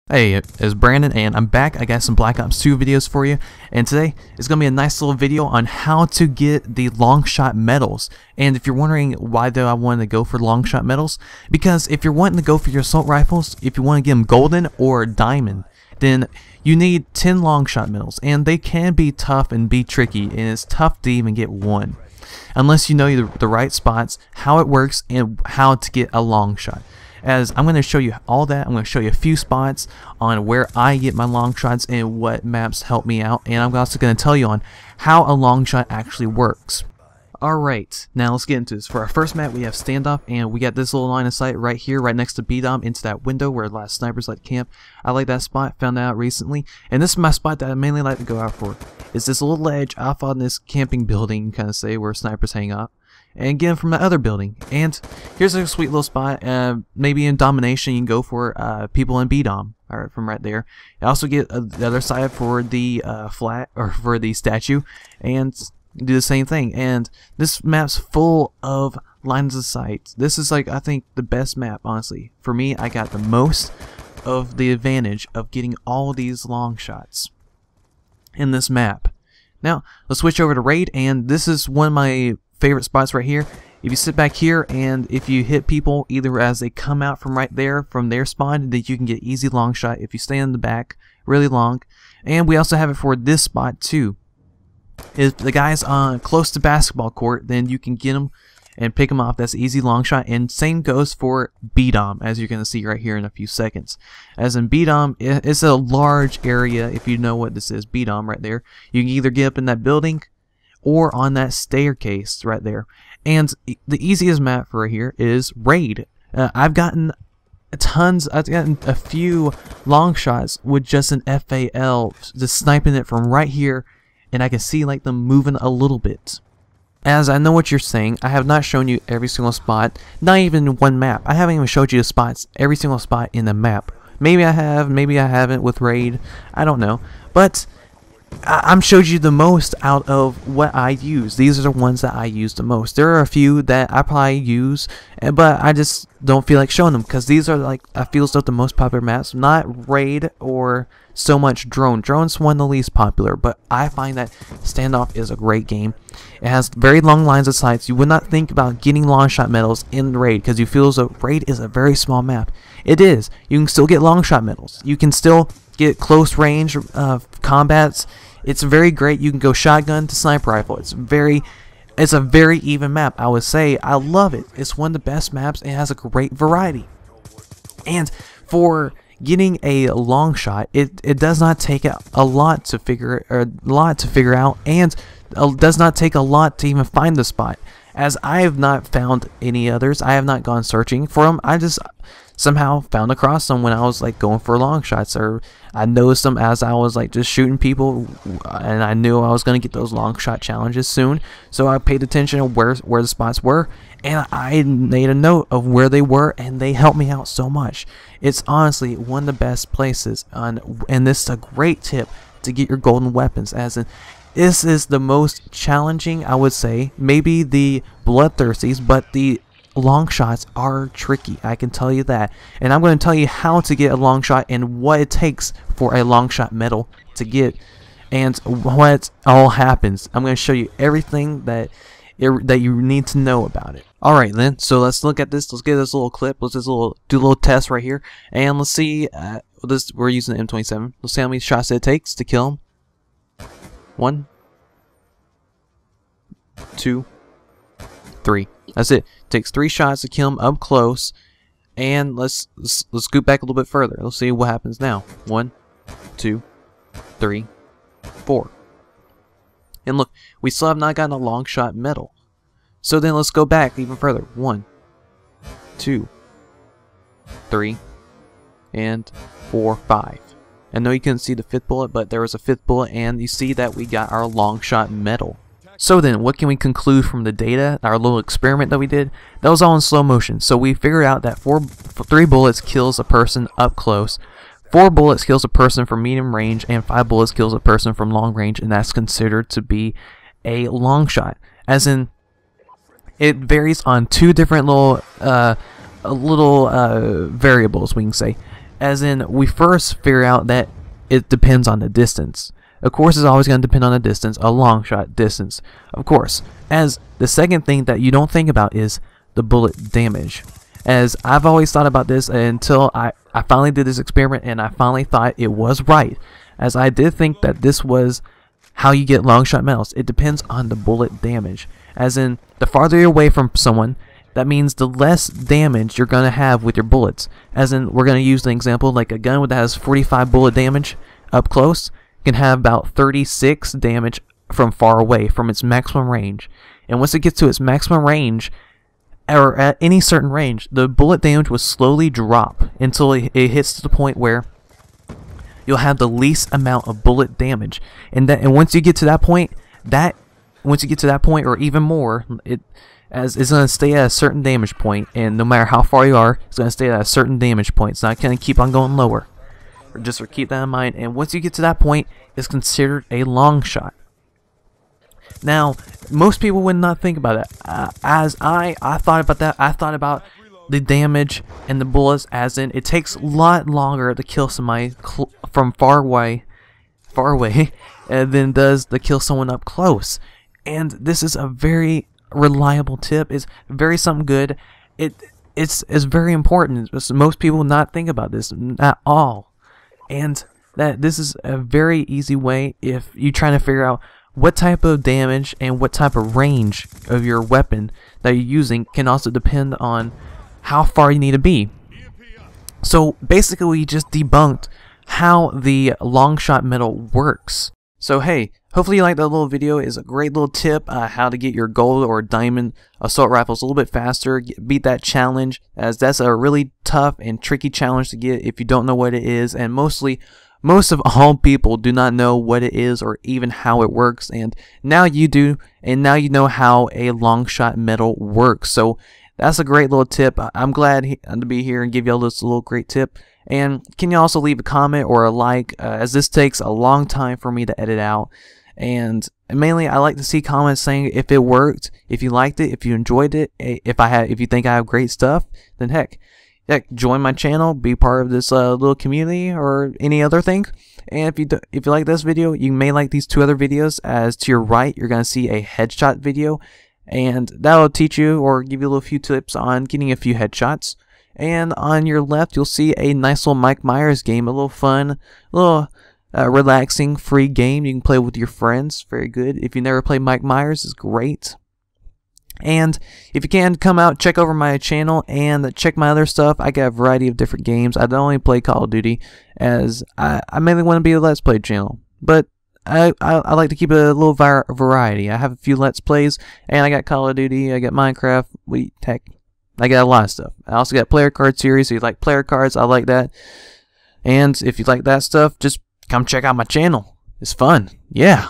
Hey, it's Brandon and I'm back. I got some Black Ops 2 videos for you, and today is going to be a nice little video on how to get the Longshot medals. And if you're wondering why do I want to go for Longshot medals, because if you're wanting to go for your assault rifles, if you want to get them golden or diamond, then you need 10 Longshot medals, and they can be tough and be tricky, and it's tough to even get one unless you know the right spots, how it works, and how to get a Longshot. As I'm going to show you all that. I'm going to show you a few spots on where I get my long shots and what maps help me out, and I'm also going to tell you on how a long shot actually works. Alright, now let's get into this. For our first map, we have standoff, and we got this little line of sight right here, right next to BO2-How, into that window where a lot of snipers like to camp. I like that spot, found that out recently, and this is my spot that I mainly like to go out for. It's this little ledge off on this camping building, kind of say, where snipers hang out, and get them from the other building. And here's a sweet little spot. Maybe in domination you can go for people in BDOM, or from right there. You also get the other side for the flat, or for the statue, and do the same thing. And this map's full of lines of sight. This is, like, I think the best map, honestly. For me, I got the most of the advantage of getting all these long shots in this map. Now let's switch over to raid, and this is one of my favorite spots right here. If you sit back here and if you hit people either as they come out from right there from their spawn, then you can get easy long shot if you stay in the back really long. And we also have it for this spot too. If the guy's on close to basketball court, then you can get him and pick him off. That's easy long shot. And same goes for BDOM, as you're going to see right here in a few seconds. As in BDOM, it's a large area. If you know what this is, BDOM right there, you can either get up in that building or on that staircase right there. And the easiest map for here is raid. I've gotten a few long shots with just an FAL, just sniping it from right here, and I can see like them moving a little bit. As I know what you're saying, I have not shown you every single spot, not even in one map. I haven't even showed you the spots, every single spot in the map. Maybe I have, maybe I haven't with raid, I don't know. But I'm showed you the most out of what I use. These are the ones that I use the most. There are a few that I probably use, but I just don't feel like showing them because these are, like, I feel so the most popular maps. Not raid or so much drone. Drone's one of the least popular, but I find that standoff is a great game. It has very long lines of sights. You would not think about getting long shot medals in raid because you feel as though raid is a very small map. It is. You can still get long shot medals. You can still get close range combats. It's very great. You can go shotgun to sniper rifle. It's a very even map. I would say I love it. It's one of the best maps. It has a great variety. And for getting a long shot, it does not take a lot to figure out, and it does not take a lot to even find the spot. As I have not found any others, I have not gone searching for them. I just somehow found across them when I was like going for long shots, or I noticed them as I was like just shooting people, and I knew I was going to get those long shot challenges soon, so I paid attention to where the spots were, and I made a note of where they were, and they helped me out so much. It's honestly one of the best places, and this is a great tip to get your golden weapons, as in this is the most challenging, I would say. Maybe the bloodthirsties, but the long shots are tricky, I can tell you that. And I'm going to tell you how to get a long shot and what it takes for a long shot medal to get, and what all happens. I'm going to show you everything that you need to know about it. Alright then, so let's look at this. Let's get this little clip. Let's just do a little test right here, and let's see. We're using the M27. Let's see how many shots it takes to kill him. 1, 2, 3. That's it. Takes 3 shots to kill him up close. And let's scoot back a little bit further. Let's see what happens now. 1, 2, 3, 4. And look, we still have not gotten a long shot medal. So then let's go back even further. 1, 2, 3, and 4, 5. I know you couldn't see the 5th bullet, but there was a 5th bullet, and you see that we got our long shot medal. So then, what can we conclude from the data, our little experiment that we did? That was all in slow motion. So we figured out that 3 bullets kills a person up close, 4 bullets kills a person from medium range, and 5 bullets kills a person from long range, and that's considered to be a long shot. As in, it varies on 2 different little variables, we can say. as in we first figure out that it depends on the distance. Of course, it's always going to depend on the distance, a long shot distance, of course. As the second thing that you don't think about is the bullet damage. As I've always thought about this until I finally did this experiment and I finally thought it was right. As I did think that this was how you get long shot medals. It depends on the bullet damage. As in, the farther you're away from someone, that means the less damage you're going to have with your bullets. As in, we're going to use an example like a gun that has 45 bullet damage up close can have about 36 damage from far away, from its maximum range. And once it gets to its maximum range, or at any certain range, the bullet damage will slowly drop until it hits to the point where you'll have the least amount of bullet damage. And once you get to that point, or even more, it's going to stay at a certain damage point, and no matter how far you are, it's going to stay at a certain damage point. It's not going to keep on going lower. Just keep that in mind. And once you get to that point, it's considered a long shot. Now, most people would not think about that. As I thought about that. I thought about the damage and the bullets, as in it takes a lot longer to kill somebody from far away than does to kill someone up close. And this is a very reliable tip. It's very something good. It's very important. Most people would not think about this at all. And that this is a very easy way if you're trying to figure out what type of damage and what type of range of your weapon that you're using can also depend on how far you need to be. So basically we just debunked how the long shot medal works. So hey, hopefully you liked that little video. It's a great little tip how to get your gold or diamond assault rifles a little bit faster, beat that challenge, as that's a really tough and tricky challenge to get if you don't know what it is, and most of all people do not know what it is or even how it works, and now you do, and now you know how a long shot medal works. So that's a great little tip. I'm glad to be here and give y'all this little great tip. And can you also leave a comment or a like, as this takes a long time for me to edit out. And mainly I like to see comments saying if it worked, if you liked it, if you enjoyed it, if you think I have great stuff, then heck, join my channel, be part of this little community or any other thing. And if you like this video, you may like these two other videos. As to your right, you're going to see a headshot video, and that will teach you or give you a few tips on getting a few headshots. And on your left, you'll see a nice little Mike Myers game, a little fun, little relaxing, free game you can play with your friends. Very good. If you never played Mike Myers, it's great. And if you can, come out, check over my channel and check my other stuff. I got a variety of different games. I don't only play Call of Duty, as I mainly want to be a Let's Play channel, but I like to keep a little variety. I have a few Let's Plays, and I got Call of Duty, I got Minecraft, I got a lot of stuff. I also got player card series. So you like player cards, I like that. And if you like that stuff, just come check out my channel. It's fun. Yeah.